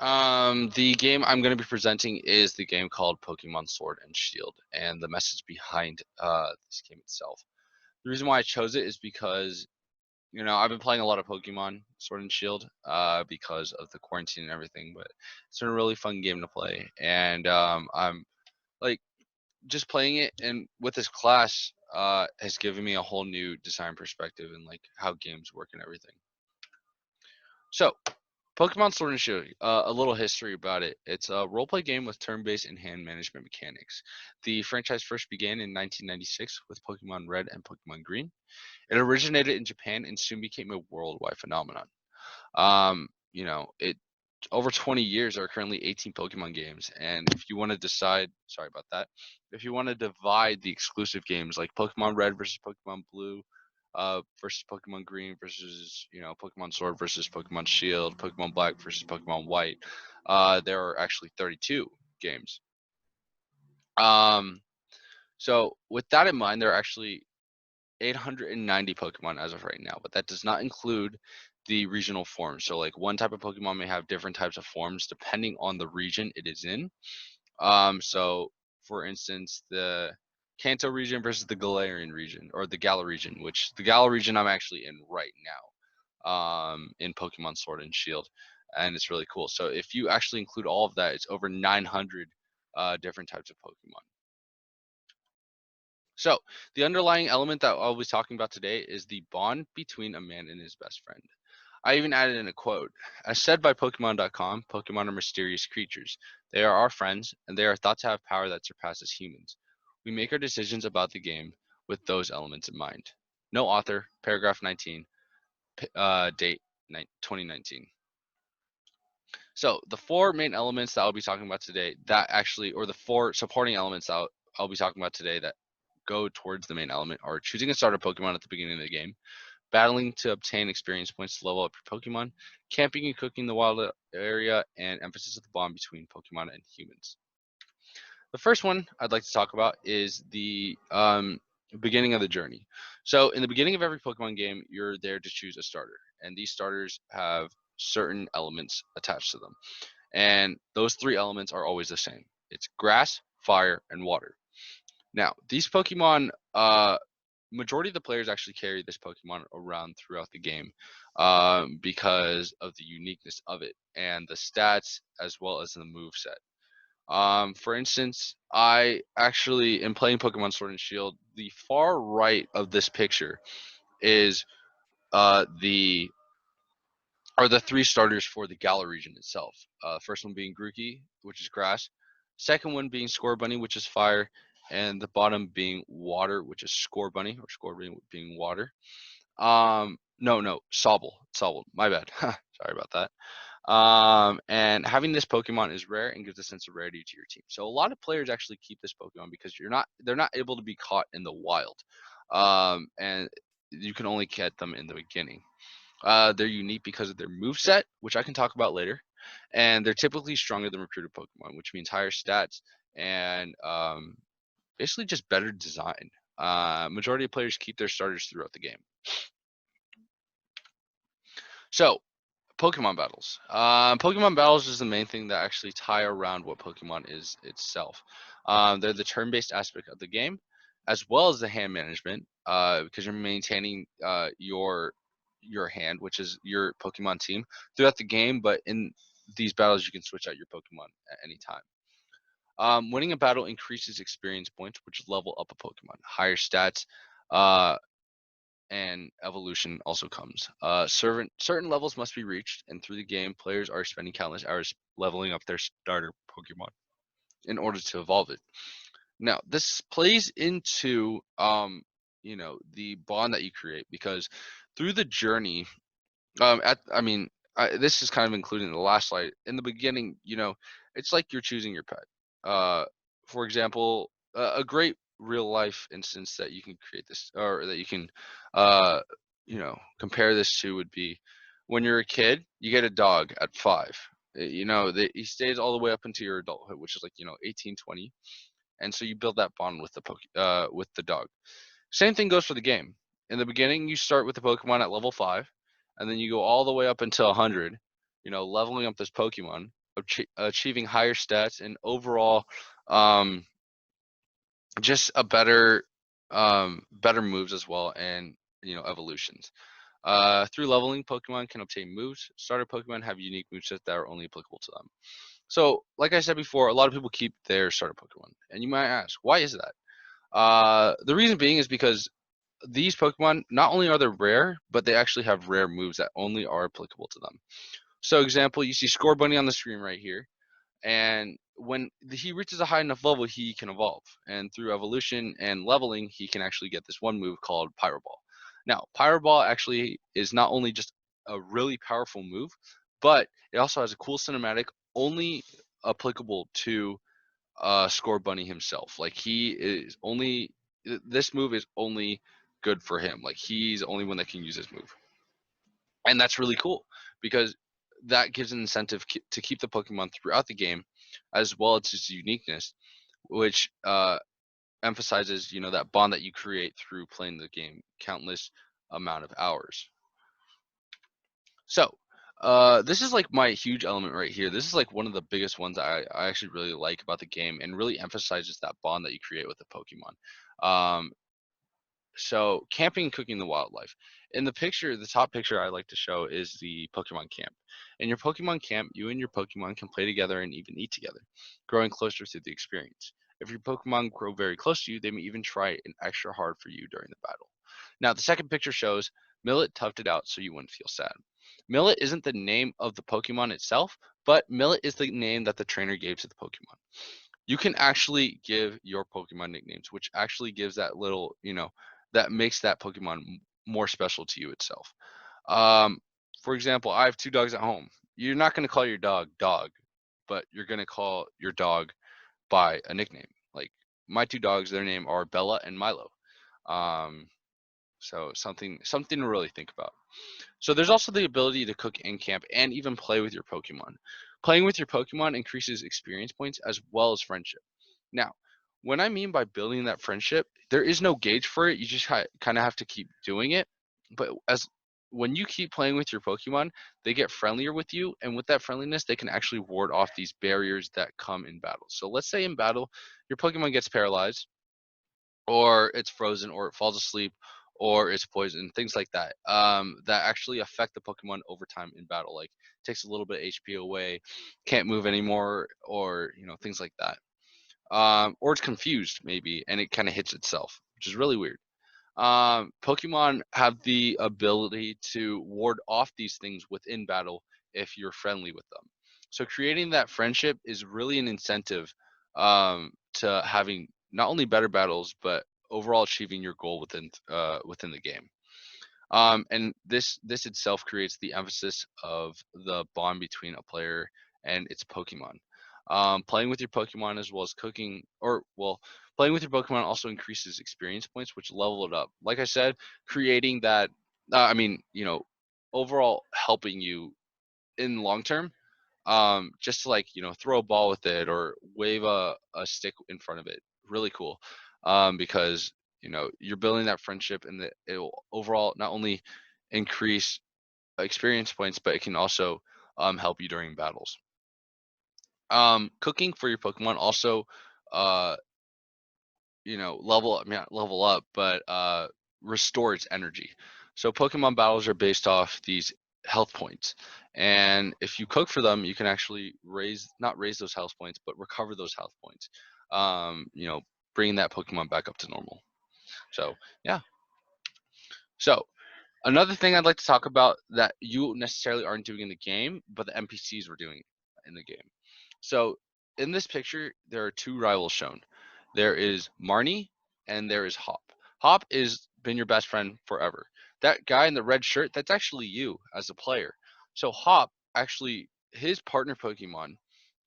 The game I'm going to be presenting is the game called Pokemon Sword and Shield, and the message behind this game itself. The reason why I chose it is because I've been playing a lot of Pokemon Sword and Shield because of the quarantine and everything, but it's been a really fun game to play, and I'm like just playing it and with this class has given me a whole new design perspective and like how games work and everything. So, Pokemon Sword and Shield, a little history about it. It's a role-play game with turn-based and hand management mechanics. The franchise first began in 1996 with Pokemon Red and Pokemon Green. It originated in Japan and soon became a worldwide phenomenon. It over 20 years there are currently 18 Pokemon games, and if you want to decide, sorry about that, if you want to divide the exclusive games like Pokemon Red versus Pokemon Blue, versus Pokemon Green versus Pokemon Sword versus Pokemon Shield, Pokemon Black versus Pokemon White, there are actually 32 games. Um, so with that in mind, there are actually 890 Pokemon as of right now, but that does not include the regional forms. So, like one type of Pokemon may have different types of forms depending on the region it is in. So for instance, the Kanto region versus the Galarian region, or the Galar region, which the Galar region I'm actually in right now, in Pokemon Sword and Shield, and it's really cool. So if you actually include all of that, it's over 900 different types of Pokemon. So, the underlying element that I'll be talking about today is the bond between a man and his best friend. I even added in a quote. As said by Pokemon.com, Pokemon are mysterious creatures. They are our friends, and they are thought to have power that surpasses humans. We make our decisions about the game with those elements in mind. No author, paragraph 19, date 2019. So the four main elements that I'll be talking about today, or the four supporting elements that I'll be talking about today that go towards the main element are choosing a starter Pokemon at the beginning of the game, battling to obtain experience points to level up your Pokemon, camping and cooking in the wild area, and emphasis of the bond between Pokemon and humans. The first one I'd like to talk about is the beginning of the journey. So, in the beginning of every Pokemon game, you're there to choose a starter, and these starters have certain elements attached to them. And those three elements are always the same. It's grass, fire, and water. Now, these Pokemon, majority of the players actually carry this Pokemon around throughout the game because of the uniqueness of it and the stats as well as the move set. For instance, I actually am playing Pokemon Sword and Shield. The far right of this picture is the are the three starters for the Galar region itself. First one being Grookey, which is grass. Second one being Scorbunny, which is fire, and the bottom being water, which is Scorbunny, or Scorbunny being water. No, Sobble. Sobble. My bad. Sorry about that. And having this Pokemon is rare and gives a sense of rarity to your team. So a lot of players actually keep this Pokemon because they're not able to be caught in the wild, and you can only get them in the beginning. They're unique because of their move set, which I can talk about later, and they're typically stronger than recruited Pokemon, which means higher stats and basically just better design. Majority of players keep their starters throughout the game. So, Pokemon battles. Pokemon battles is the main thing that actually tie around what Pokemon is itself. They're the turn-based aspect of the game, as well as the hand management, because you're maintaining your hand, which is your Pokemon team, throughout the game. But in these battles, you can switch out your Pokemon at any time. Winning a battle increases experience points, which level up a Pokemon. Higher stats, and evolution also comes. Certain levels must be reached, and through the game, players are spending countless hours leveling up their starter Pokemon in order to evolve it. Now, this plays into the bond that you create because through the journey, this is kind of including the last slide. In the beginning, it's like you're choosing your pet. For example, a great real life instance that you can create this, or that you can, uh, compare this to would be when you're a kid, you get a dog at 5. He stays all the way up into your adulthood, which is like 18, 20, and so you build that bond with with the dog. Same thing goes for the game. In the beginning, you start with the Pokemon at level 5, and then you go all the way up until 100, leveling up this Pokemon achieving higher stats, and overall, um, just a better moves as well, and evolutions. Through leveling, Pokemon can obtain moves. Starter Pokemon have unique movesets that are only applicable to them. So, like I said before, a lot of people keep their starter Pokemon, and you might ask, why is that? The reason being is because these Pokemon, not only are they rare, but they actually have rare moves that only are applicable to them. So, example, you see Score Bunny on the screen right here, and when he reaches a high enough level, he can evolve, and through evolution and leveling, he can actually get this one move called Pyro Ball. Now, Pyro Ball actually is not only just a really powerful move, but it also has a cool cinematic only applicable to Score Bunny himself. Like, he is only this move is only good for him. Like, he's the only one that can use this move, and that's really cool because that gives an incentive to keep the Pokemon throughout the game, as well as its uniqueness, which emphasizes that bond that you create through playing the game countless amount of hours. So, this is like my huge element right here. This is like one of the biggest ones I actually really like about the game, and really emphasizes that bond that you create with the Pokemon. Um, so camping and cooking the wildlife. In the picture, the top picture I like to show is the Pokemon camp. In your Pokemon camp, you and your Pokemon can play together and even eat together, growing closer through the experience. If your Pokemon grow very close to you, they may even try an extra hard for you during the battle. Now, the second picture shows Millet toughed it out so you wouldn't feel sad. Millet isn't the name of the Pokemon itself, but Millet is the name that the trainer gave to the Pokemon. You can actually give your Pokemon nicknames, which actually gives that little, that makes that Pokemon more special to you itself. Um, for example, I have two dogs at home. You're not going to call your dog dog, but you're going to call your dog by a nickname. Like, my two dogs, their name are Bella and Milo. Um, so something to really think about. So there's also the ability to cook in camp and even play with your Pokemon. Playing with your Pokemon increases experience points as well as friendship. Now, what I mean by building that friendship, there is no gauge for it. You just kind of have to keep doing it. But as when you keep playing with your Pokemon, they get friendlier with you, and with that friendliness, they can actually ward off these barriers that come in battle. So let's say in battle, your Pokemon gets paralyzed, or it's frozen, or it falls asleep, or it's poisoned, things like that. That actually affect the Pokemon over time in battle. Like, takes a little bit of HP away, can't move anymore, or things like that. Or it's confused maybe, and it kind of hits itself, which is really weird. Pokemon have the ability to ward off these things within battle if you're friendly with them. So creating that friendship is really an incentive to having not only better battles, but overall achieving your goal within the game. And this itself creates the emphasis of the bond between a player and its Pokemon. Playing with your Pokemon as well as cooking, or well, playing with your Pokemon also increases experience points, which level it up. Like I said, creating that, overall helping you in long term. Just to, like, throw a ball with it or wave a stick in front of it. Really cool. Because you're building that friendship, and that it will overall not only increase experience points, but it can also help you during battles. Cooking for your Pokemon also, uh, level, I mean, not level up, but restore its energy. So Pokemon battles are based off these health points, and if you cook for them, you can actually not raise those health points, but recover those health points. Bringing that Pokemon back up to normal. So yeah. So another thing I'd like to talk about that you necessarily aren't doing in the game, but the NPCs were doing in the game. So in this picture, there are two rivals shown. There is Marnie and there is Hop. Hop is been your best friend forever. That guy in the red shirt, that's actually you as a player. So Hop actually, his partner Pokemon,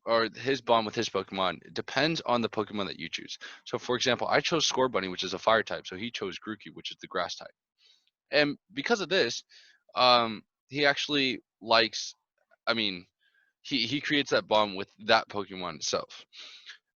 or his bond with his Pokemon, depends on the Pokemon that you choose. So for example, I chose Scorbunny, which is a fire type, so he chose Grookey, which is the grass type. And because of this, he actually likes, I mean, he creates that bond with that Pokemon itself.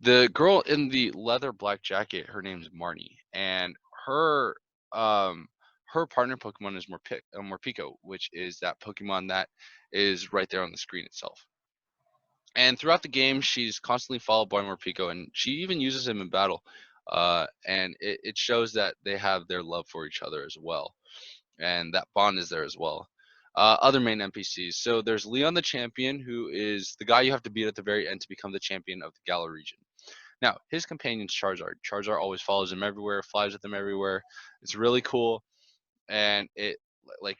The girl in the leather black jacket, her name's Marnie, and her um her partner Pokemon is Morpeko, which is that Pokemon that is right there on the screen itself. And throughout the game, she's constantly followed by Morpeko, and she even uses him in battle. And it shows that they have their love for each other as well, and that bond is there as well. Other main NPCs. So there's Leon the Champion, who is the guy you have to beat at the very end to become the champion of the Galar region. Now, his companion's Charizard. Charizard always follows him everywhere, flies with him everywhere. It's really cool, and like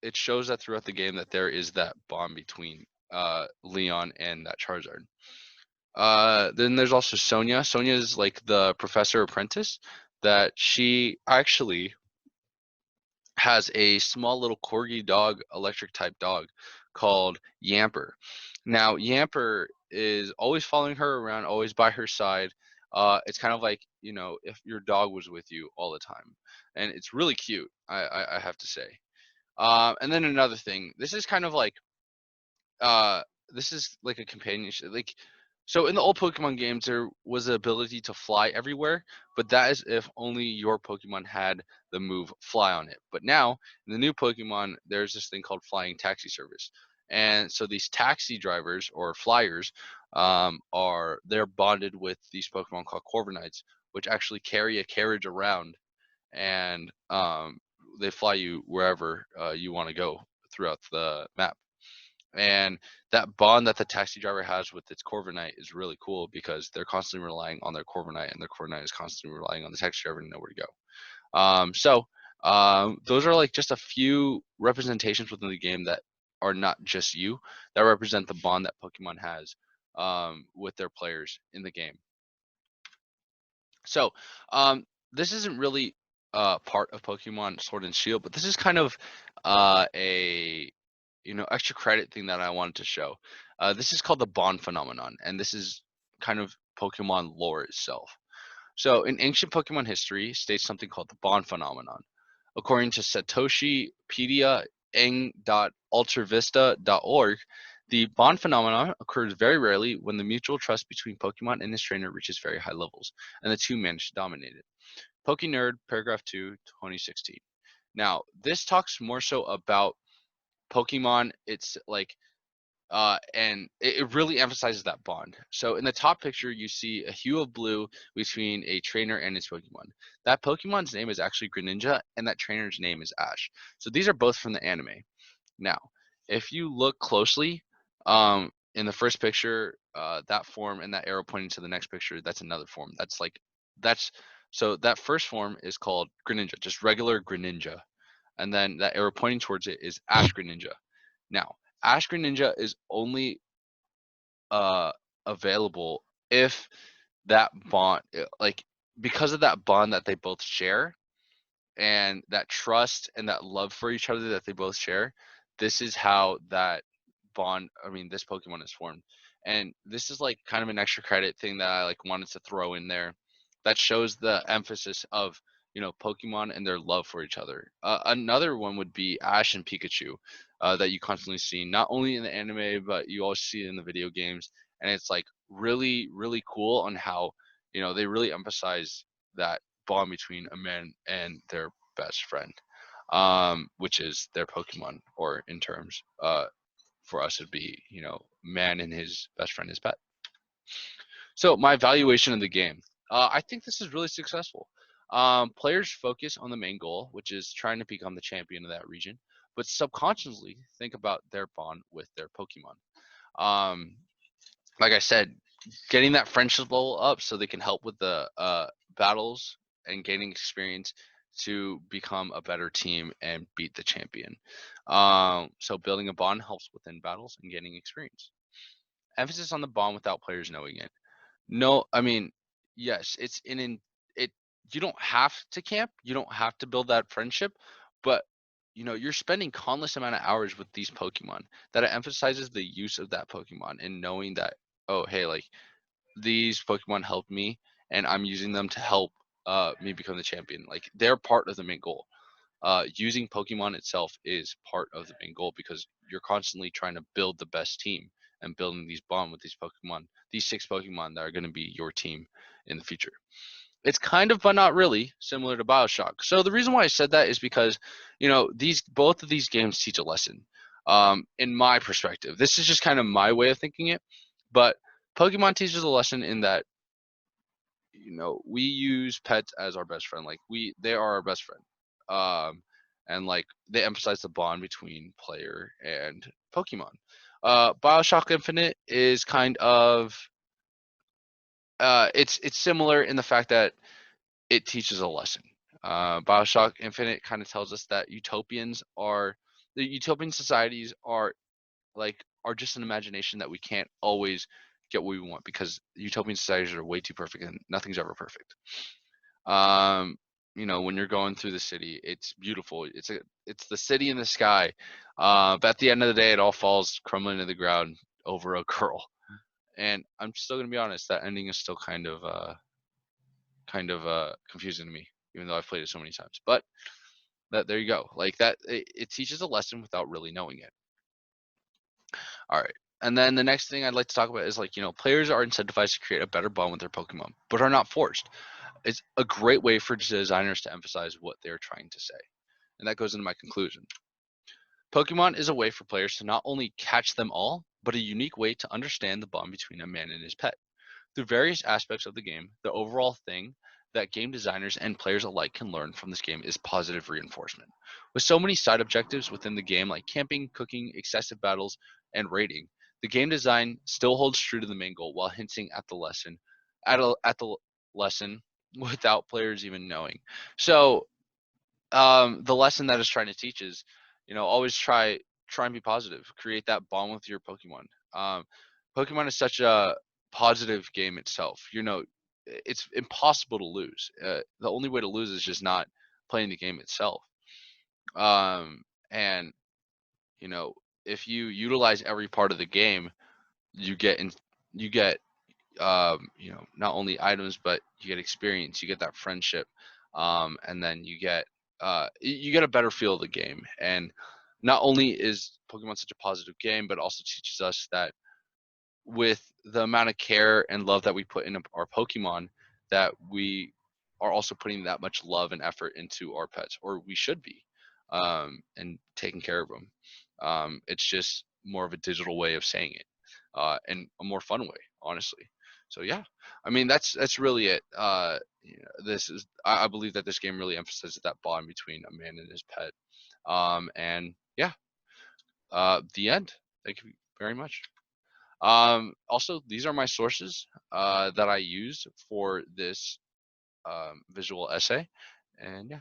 it shows that throughout the game that there is that bond between Leon and that Charizard. Then there's also Sonia. Sonia is like the professor apprentice that she actually has a small little corgi dog, electric type dog called Yamper. Now, Yamper is always following her around, always by her side. It's kind of like, if your dog was with you all the time. And it's really cute, I have to say. And then another thing, uh this is like a companionship. Like, so in the old Pokemon games there was the ability to fly everywhere, but that is if only your Pokemon had the move fly on it. But now in the new Pokemon there's this thing called flying taxi service. And so these taxi drivers or flyers they're bonded with these Pokemon called Corviknights, which actually carry a carriage around, and they fly you wherever you want to go throughout the map. And that bond that the taxi driver has with its Corviknight is really cool because they're constantly relying on their Corviknight, and their Corviknight is constantly relying on the taxi driver to know where to go. Those are like just a few representations within the game that are not just you, that represent the bond that Pokemon has with their players in the game. So, this isn't really part of Pokemon Sword and Shield, but this is kind of a extra credit thing that I wanted to show. This is called the Bond phenomenon, and this is kind of Pokemon lore itself. So, in ancient Pokemon history, states something called the Bond phenomenon. According to Satoshipedia eng.ultravista.org, the Bond phenomenon occurs very rarely when the mutual trust between Pokemon and his trainer reaches very high levels, and the two manage to dominate it. PokeNerd, paragraph 2, 2016. Now, this talks more so about Pokemon. It's like and it really emphasizes that bond. So in the top picture, you see a hue of blue between a trainer and his Pokemon. That Pokemon's name is actually Greninja, and that trainer's name is Ash. So these are both from the anime. Now, if you look closely, in the first picture, that form and that arrow pointing to the next picture, that's another form. That's so that first form is called Greninja, just regular Greninja, and then that arrow pointing towards it is Ash Greninja. Now, Ash Greninja is only uh available if that bond, like, because of that bond that they both share, and that trust and that love for each other that they both share. This is how that bond, I mean, this Pokemon is formed. And this is like kind of an extra credit thing that I like wanted to throw in there that shows the emphasis of, Pokemon and their love for each other. Another one would be Ash and Pikachu, that you constantly see not only in the anime but you also see it in the video games. And it's like really really cool on how, they really emphasize that bond between a man and their best friend, which is their Pokemon, or in terms, for us it'd be, man and his best friend, his pet. So my evaluation of the game, I think this is really successful. Players focus on the main goal, which is trying to become the champion of that region, but subconsciously think about their bond with their Pokemon. Um, like I said, getting that friendship level up so they can help with the battles and gaining experience to become a better team and beat the champion. So building a bond helps within battles and gaining experience. Emphasis on the bond without players knowing it. No, I mean, yes, it's in it. You don't have to camp. You don't have to build that friendship, but you're spending countless amount of hours with these Pokemon, that it emphasizes the use of that Pokemon and knowing that, oh, hey, like, these Pokemon helped me, and I'm using them to help me become the champion. Like, they're part of the main goal. Using Pokemon itself is part of the main goal because you're constantly trying to build the best team and building these bond with these Pokemon, these 6 Pokemon that are going to be your team in the future. It's kind of, but not really, similar to Bioshock. So the reason why I said that is because, these both of these games teach a lesson. In my perspective, this is just kind of my way of thinking it. But Pokemon teaches a lesson in that, we use pets as our best friend. Like they are our best friend. And like they emphasize the bond between player and Pokemon. BioShock Infinite is kind of it's similar in the fact that it teaches a lesson. BioShock Infinite kind of tells us that the utopian societies are just an imagination that we can't always get what we want, because utopian societies are way too perfect and nothing's ever perfect. Um, when you're going through the city, it's beautiful. It's the city in the sky. But at the end of the day, it all falls crumbling to the ground over a girl. And I'm still gonna be honest, that ending is still kind of confusing to me, even though I've played it so many times. But there you go. Like that, it teaches a lesson without really knowing it. All right. And then the next thing I'd like to talk about is players are incentivized to create a better bond with their Pokemon, but are not forced. It's a great way for designers to emphasize what they're trying to say. And that goes into my conclusion. Pokemon is a way for players to not only catch them all, but a unique way to understand the bond between a man and his pet. Through various aspects of the game, the overall thing that game designers and players alike can learn from this game is positive reinforcement. With so many side objectives within the game, like camping, cooking, excessive battles, and raiding, the game design still holds true to the main goal while hinting at the lesson without players even knowing. So the lesson that it's trying to teach is, always try and be positive, create that bond with your Pokemon. Pokemon is such a positive game itself. It's impossible to lose. The only way to lose is just not playing the game itself. And you know if you utilize every part of the game, you get in you get not only items, but you get experience, you get that friendship, and then you get a better feel of the game. And not only is Pokemon such a positive game, but also teaches us that with the amount of care and love that we put in our Pokemon, that we are also putting that much love and effort into our pets, or we should be, and taking care of them. It's just more of a digital way of saying it, and a more fun way, honestly. So yeah, I mean that's really it. I believe that this game really emphasizes that bond between a man and his pet. And yeah, the end. Thank you very much. Also, these are my sources that I used for this visual essay, and yeah.